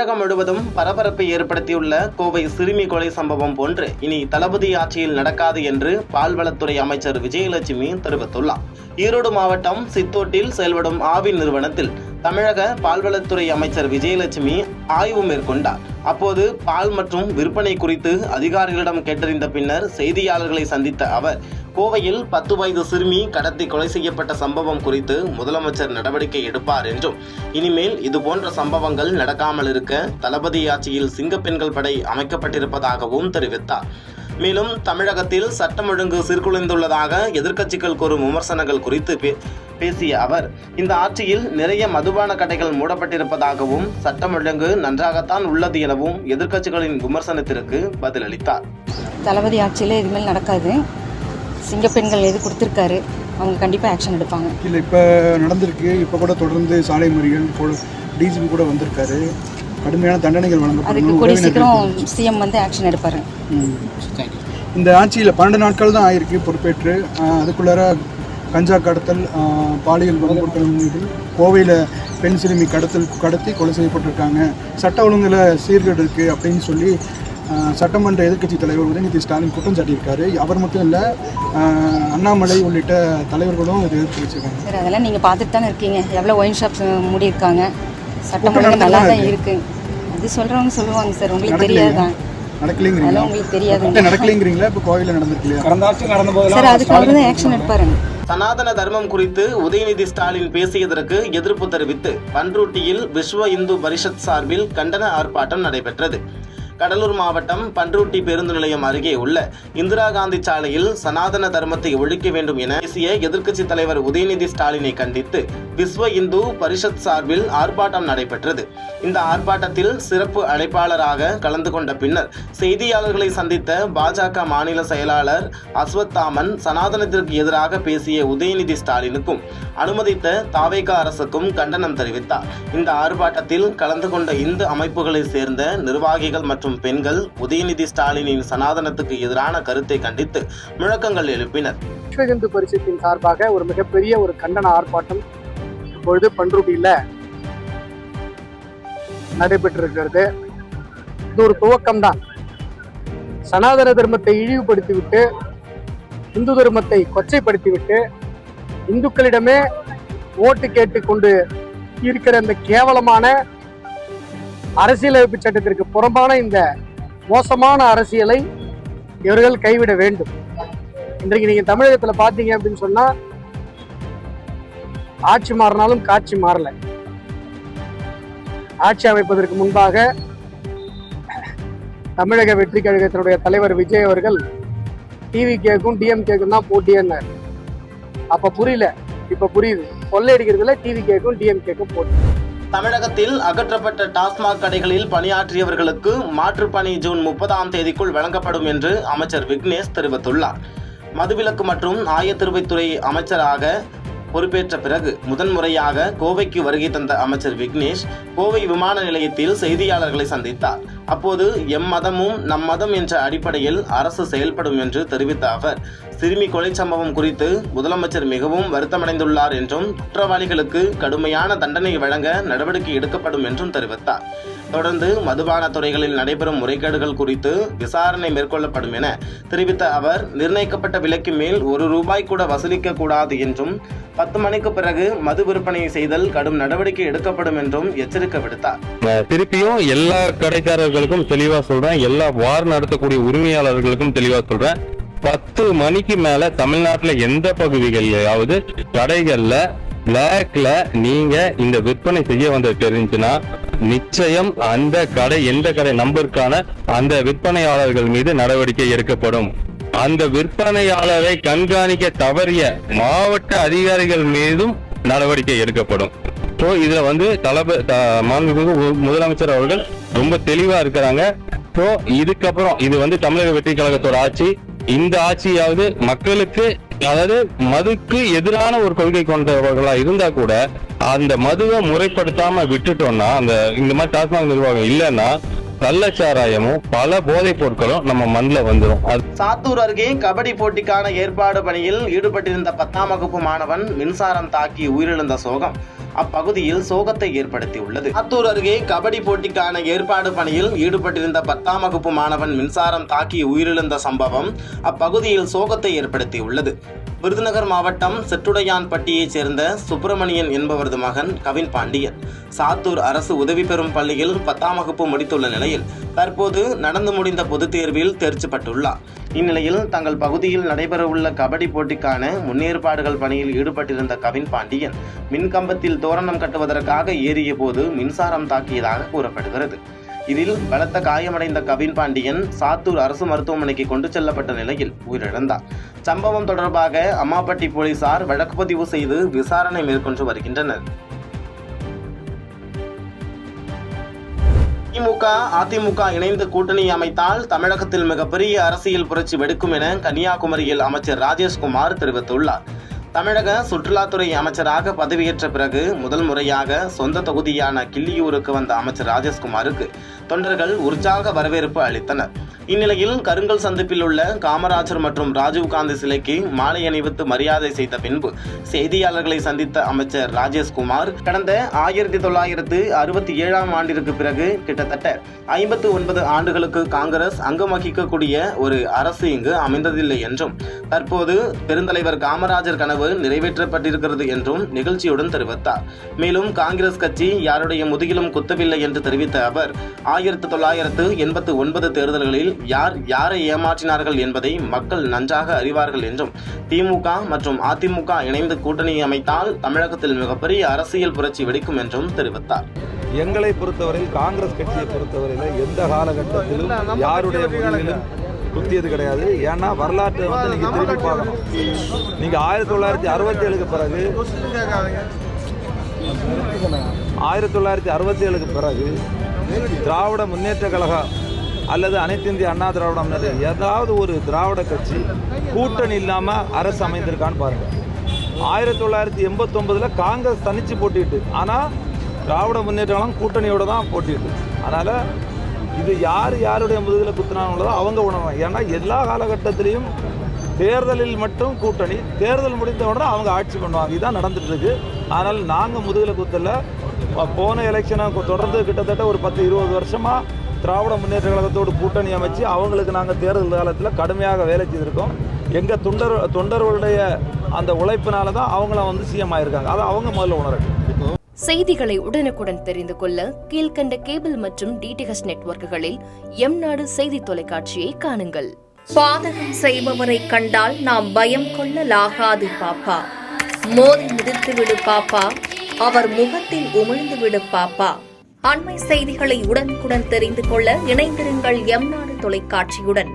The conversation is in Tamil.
தமிழகம் முழுவதும் பரபரப்பை ஏற்படுத்தியுள்ள கோவை சிறுமி கொலை சம்பவம் போன்று இனி தளபதி ஆட்சியில் நடக்காது என்று பால்வளத்துறை அமைச்சர் விஜயலட்சுமி தெரிவித்துள்ளார். ஈரோடு மாவட்டம் சித்தோட்டில் செயல்படும் ஆவின் நிறுவனத்தில் தமிழக பால்வளத்துறை அமைச்சர் விஜயலட்சுமி ஆய்வு மேற்கொண்டார். அப்போது பால் மற்றும் விற்பனை குறித்து அதிகாரிகளிடம் கேட்டறிந்த பின்னர் செய்தியாளர்களை சந்தித்த அவர், கோவையில் 10 வயது சிறுமி கடத்தி கொலை செய்யப்பட்ட சம்பவம் குறித்து முதலமைச்சர் நடவடிக்கை எடுப்பார் என்றும், இனிமேல் இதுபோன்ற சம்பவங்கள் நடக்காமல் இருக்க தளபதி ஆட்சியில் சிங்கப்பெண்கள் படை அமைக்கப்பட்டிருப்பதாகவும் தெரிவித்தார். மேலும் தமிழகத்தில் சட்டம் ஒழுங்கு சீர்குலைந்துள்ளதாக எதிர்க்கட்சிகள் கூறும் விமர்சனங்கள் குறித்து பேசிய அவர், இந்த ஆட்சியில் நிறைய மதுபான கடைகள் மூடப்பட்டிருப்பதாகவும் சட்டம் ஒழுங்கு நன்றாகத்தான் உள்ளது எனவும் எதிர்க்கட்சிகளின் விமர்சனத்திற்கு பதிலளித்தார். தளபதி ஆட்சியில் இதுமாதிரி நடக்காது. சிங்கப்பெண்கள் எது கொடுத்துருக்காரு, அவங்க கண்டிப்பாக ஆக்ஷன் எடுப்பாங்க. இல்லை, இப்போ நடந்திருக்கு. இப்போ கூட தொடர்ந்து சாலை மறியல், டிஜிபி கூட வந்திருக்காரு. கடுமையான தண்டனைகள் வழங்கப்படும். அதுக்கு கூடிய சீக்கிரம் சிஎம் வந்து ஆக்ஷன் எடுப்பாரு. இந்த ஆட்சியில் 12 நாட்கள் தான் ஆயிருக்கு பொறுப்பேற்று. அதுக்குள்ளார கஞ்சா கடத்தல், பாலியல் வன்புறுத்தல் மீது கோவையில் பெண் சிறுமி கடத்தி கொலை செய்யப்பட்டிருக்காங்க. சட்ட ஒழுங்கில் சீர்கேடு இருக்குது அப்படின்னு சொல்லி சட்டமன்ற எதிர்க்கட்சி தலைவர் உதயநிதி ஸ்டாலின் குற்றம் சாட்டியிருக்காரு. அவர் மட்டும் இல்லை, அண்ணாமலை உள்ளிட்ட தலைவர்களும் இதை எதிர்த்து வச்சுருக்காங்க. சார், அதெல்லாம் நீங்கள் பார்த்துட்டு தானே இருக்கீங்க. எவ்வளோ ஒயின் ஷாப்ஸ் மூடியிருக்காங்க. சட்டம் ஒழுங்கு நல்லா தான் இருக்குது. அது சொல்கிறவங்க சொல்லுவாங்க சார், உங்களுக்கு தெரியாதான்? நடக்கலைங்கிறீங்களா? உங்களுக்கு தெரியாது. நடக்கலைங்கிறீங்களா? இப்போ கோவிலில் நடந்திருக்கலையா? கடந்த ஆட்சி நடந்தபோது சார், அதுக்கு அவர் தான் ஆக்ஷன் எடுப்பாருங்க. சனாதன தர்மம் குறித்து உதயநிதி ஸ்டாலின் பேசியதற்கு எதிர்ப்பு தெரிவித்து பன்ருட்டியில் விஸ்வ இந்து பரிஷத் சார்பில் கண்டன ஆர்ப்பாட்டம் நடைபெற்றது. கடலூர் மாவட்டம் பன்ருட்டி பேருந்து நிலையம் அருகே உள்ள இந்திரா காந்தி சாலையில் சனாதன தர்மத்தை ஒழிக்க வேண்டும் என பேசிய எதிர்க்கட்சி தலைவர் உதயநிதி ஸ்டாலினை கண்டித்து விஸ்வ இந்து பரிஷத் சார்பில் ஆர்ப்பாட்டம் நடைபெற்றது. இந்த ஆர்ப்பாட்டத்தில் சிறப்பு அழைப்பாளராக கலந்து கொண்ட பின்னர் செய்தியாளர்களை சந்தித்த பாஜக மாநில செயலாளர் அஸ்வத்தாமன் சனாதனத்திற்கு எதிராக பேசிய உதயநிதி ஸ்டாலினுக்கும் அனுமதித்த தாவேக அரசுக்கும் கண்டனம் தெரிவித்தார். இந்த ஆர்ப்பாட்டத்தில் கலந்து கொண்ட இந்து அமைப்புகளை சேர்ந்த நிர்வாகிகள் மற்றும் பெண்கள் உதயநிதி ஸ்டாலினின் சனாதனத்துக்கு எதிரான கருத்தை கண்டித்து முழக்கங்கள் எழுப்பினர். விஸ்வ இந்து பரிஷத்தின் சார்பாக ஒரு மிகப்பெரிய ஒரு கண்டன ஆர்ப்பாட்டம் இப்பொழுது பன்ருட்டியில் நடைபெற்றிருக்கிறது. இது ஒரு துவக்கம் தான். சனாதன தர்மத்தை இழிவுபடுத்திவிட்டு, இந்து தர்மத்தை கொச்சைப்படுத்திவிட்டு, இந்துக்களிடமே ஓட்டு கேட்டுக்கொண்டு இருக்கிற அந்த கேவலமான அரசியலமைப்பு சட்டத்திற்கு புறம்பான இந்த மோசமான அரசியலை இவர்கள் கைவிட வேண்டும். இன்றைக்கு நீங்க தமிழகத்துல பாத்தீங்க அப்படின்னு சொன்னா, ஆட்சி மாறினாலும் காட்சி மாறல. ஆட்சி அமைப்பதற்கு முன்பாக தமிழக வெற்றி கழகத்தினுடைய தலைவர் விஜய் அவர்கள் டிவிகேக்கும் டிஎம்கேக்கும் தான் போட்டியன்னார். அப்ப புரியல, இப்ப புரியுது. கொள்ளையடிக்கிறதுல டிவிகேக்கும் டிஎம்கேக்கும் போட்டி. தமிழகத்தில் அகற்றப்பட்ட டாஸ்மாக் கடைகளில் பணியாற்றியவர்களுக்கு மாற்றுப்பணி ஜூன் 30ஆம் தேதிக்குள் வழங்கப்படும் என்று அமைச்சர் விக்னேஷ் தெரிவித்துள்ளார். மதுவிலக்கு மற்றும் ஆயத்திருவைத்துறை அமைச்சராக பொறுப்பேற்ற பிறகு முதன்முறையாக கோவைக்கு வருகை தந்த அமைச்சர் விக்னேஷ் கோவை விமான நிலையத்தில் செய்தியாளர்களை சந்தித்தார். அப்போது எம்மதமும் நம் மதம் என்ற அடிப்படையில் அரசு செயல்படும் என்று தெரிவித்த அவர், சிறுமி கொலை சம்பவம் குறித்து முதலமைச்சர் மிகவும் வருத்தமடைந்துள்ளார் என்றும் குற்றவாளிகளுக்கு கடுமையான தண்டனை வழங்க நடவடிக்கை எடுக்கப்படும் என்றும் தெரிவித்தார். தொடர்ந்து மதுபான துறைகளில் நடைபெறும் முறைகேடுகள் குறித்து விசாரணை மேற்கொள்ளப்படும் என தெரிவித்த அவர், நிர்ணயிக்கப்பட்ட விலைக்கு மேல் ₹1 கூட வசூலிக்க கூடாது என்றும் 10 மணிக்கு பிறகு மது விற்பனை செய்தல் கடும் நடவடிக்கை எடுக்கப்படும் என்றும் எச்சரிக்கை விடுத்தார். திருப்பியும் எல்லா கடைக்காரர்களுக்கும் தெளிவா சொல்றேன், எல்லா வார் நடத்தக்கூடிய உரிமையாளர்களுக்கும் தெளிவா சொல்றேன், 10 மணிக்கு மேல தமிழ்நாட்டுல எந்த பகுதிகளிலாவது கடைகள்ல பிளாக்ல நீங்க இந்த விற்பனை செய்ய வந்து தெரிஞ்சுன்னா நிச்சயம் அந்த கடை எந்த கடை நம்பருக்கான அந்த விற்பனையாளர்கள் மீது நடவடிக்கை எடுக்கப்படும். அந்த விற்பனையாளரை கண்காணிக்க தவறிய மாவட்ட அதிகாரிகள் மீதும் நடவடிக்கை எடுக்கப்படும். ஸோ இதுல வந்து மாண்புமிகு முதலமைச்சர் அவர்கள் ரொம்ப தெளிவா இருக்கிறாங்க. ஸோ இதுக்கப்புறம் இது வந்து தமிழக வெற்றி கழகத்தோட ஆட்சி. இந்த ஆட்சியாவது மக்களுக்கு, அதாவது மதுக்கு எதிரான ஒரு கொள்கை கொண்டவர்களா இருந்தா கூட அந்த மதுவை முறைப்படுத்தாம விட்டுட்டோம்னா, அந்த இந்த மாதிரி டாஸ்மாக் நிர்வாகம் இல்லைன்னா கள்ளச்சாராயமும் பல போதைப் பொருட்களும் நம்ம மண்ணில் வந்துடும். சாத்தூர் அருகே கபடி போட்டிக்கான ஏற்பாடு பணியில் ஈடுபட்டிருந்த 10ஆம் வகுப்பு மாணவன் மின்சாரம் தாக்கி உயிரிழந்த சோகம் அப்பகுதியில் சோகத்தை ஏற்படுத்தியுள்ளது. சாத்தூர் அருகே கபடி போட்டிக்கான ஏற்பாடு பணியில் ஈடுபட்டிருந்த 10ஆம் வகுப்பு மாணவன் மின்சாரம் தாக்கி உயிரிழந்த சம்பவம் அப்பகுதியில் சோகத்தை ஏற்படுத்தியுள்ளது. விருதுநகர் மாவட்டம் செட்டுடையான்பட்டியைச் சேர்ந்த சுப்பிரமணியன் என்பவரது மகன் கவின் பாண்டியன் சாத்தூர் அரசு உதவி பெறும் பள்ளியில் 10ஆம் வகுப்பு முடித்துள்ள நிலையில் தற்போது நடந்து முடிந்த பொதுத் தேர்வில் தேர்ச்சி பெற்றுள்ளார். இந்நிலையில் தங்கள் பகுதியில் நடைபெறவுள்ள கபடி போட்டிக்கான முன்னேற்பாடுகள் பணியில் ஈடுபட்டிருந்த கவின் பாண்டியன் மின்கம்பத்தில் தோரணம் கட்டுவதற்காக ஏறிய போது மின்சாரம் தாக்கியதாக கூறப்படுகிறது. இதில் பலத்த காயமடைந்த கவின் பாண்டியன் சாத்தூர் அரசு மருத்துவமனைக்கு கொண்டு செல்லப்பட்ட நிலையில் உயிரிழந்தார். சம்பவம் தொடர்பாக அம்மாப்பட்டி போலீசார் வழக்கு பதிவு செய்து விசாரணை மேற்கொண்டு வருகின்றனர். திமுக அதிமுக இணைந்து கூட்டணி அமைத்தால் தமிழகத்தில் மிகப்பெரிய அரசியல் புரட்சி வெடிக்கும் என கன்னியாகுமரியில் அமைச்சர் ராஜேஷ்குமார் தெரிவித்துள்ளார். தமிழக சுற்றுலாத்துறை அமைச்சராக பதவியேற்ற பிறகு முதல் முறையாக சொந்த தொகுதியான கிள்ளியூருக்கு வந்த அமைச்சர் ராஜேஷ்குமாருக்கு தொண்டர்கள் உற்சாக வரவேற்பு அளித்தனர். இந்நிலையில் கருங்கல் சந்திப்பில் உள்ள காமராஜர் மற்றும் ராஜீவ்காந்தி சிலைக்கு மாலை அணிவித்து மரியாதை செய்த பின்பு செய்தியாளர்களை சந்தித்த அமைச்சர் ராஜேஷ்குமார் கடந்த 1967ஆம் ஆண்டிற்கு பிறகு கிட்டத்தட்ட 59 ஆண்டுகளுக்கு காங்கிரஸ் அங்கம் வகிக்கக்கூடிய ஒரு அரசு இங்கு அமைந்ததில்லை என்றும் தற்போது பெருந்தலைவர் காமராஜர் கனவு நிறைவேற்றப்பட்டிருக்கிறது என்றும் நிகழ்ச்சியுடன் தெரிவித்தார். மேலும் காங்கிரஸ் கட்சி யாருடைய முதுகிலும் குத்தவில்லை என்று தெரிவித்த அவர் 1989 தேர்தல்களில் யார் யாரை ஏமாற்றினார்கள் என்பதை மக்கள் நன்றாக அறிவார்கள் என்றும் திமுக மற்றும் அதிமுக இணைந்து கூட்டணி அமைத்தால் தமிழகத்தில் மிகப்பெரிய அரசியல் புரட்சி வெடிக்கும் என்றும் தெரிவித்தார். எங்களை பொறுத்தவரையில் காங்கிரஸ் கட்சியை பொறுத்தவரையில் எந்த காலகட்டத்திலும் யாருடைய முதுகிலும் குத்தியது கிடையாது. ஏன்னா வரலாற்றை நீங்க திரும்பி பார்க்கணும். நீங்க 1967க்கு பிறகு 1967க்கு பிறகு திராவிட முன்னேற்ற கழகம் அல்லது அனைத்து இந்திய அண்ணா திராவிட முன்னேற்ற ஏதாவது ஒரு திராவிட கட்சி கூட்டணி இல்லாமல் அரசு அமைந்திருக்கான்னு பாருங்க. 1989 காங்கிரஸ் தனிச்சு போட்டிட்டு, ஆனால் திராவிட முன்னேற்ற கழகம் கூட்டணியோட தான் போட்டிட்டு. அதனால் இது யாருடைய முதுகில் குத்தினாங்களோ அவங்க உணர்வாங்க. ஏன்னா எல்லா காலகட்டத்திலையும் தேர்தலில் மட்டும் கூட்டணி, தேர்தல் முடிந்த உடனே அவங்க ஆட்சி பண்ணுவாங்க. இதுதான் நடந்துட்டு இருக்கு. அதனால் நாங்கள் முதுகில் குத்தல. போன எலெக்ஷனை தொடர்ந்து கிட்டத்தட்ட ஒரு 10-20 வருஷமாக திராவிட முன்னேற்ற கழகத்தோடு கூட்டணி அமைச்சு அவங்களுக்கு நாங்கள் தேர்தல் காலத்தில் கடுமையாக வேலை செய்திருக்கோம். எங்கள் தொண்டர்களுடைய அந்த உழைப்பினால தான் அவங்கள சிஎம் ஆயிருக்காங்க. அதை அவங்க முதல்ல உணரட்டும். செய்திகளை உடனுக்குடன் தெரிந்து கொள்ள கீழ்கண்ட கேபிள் மற்றும் டிடிஹெச் நெட்வொர்க்குகளில் எம்நாடு செய்தி தொலைக்காட்சியை காணுங்கள். பாதகம் செய்பவரை கண்டால் நாம் பயம் கொள்ளலாகாது பாப்பா. மோதி மிதித்து விடு பாப்பா, அவர் முகத்தில் உமிழ்ந்து விடு பாப்பா. அண்மை செய்திகளை உடனுக்குடன் தெரிந்து கொள்ள இணைந்திருங்கள் எம்நாடு தொலைக்காட்சியுடன்.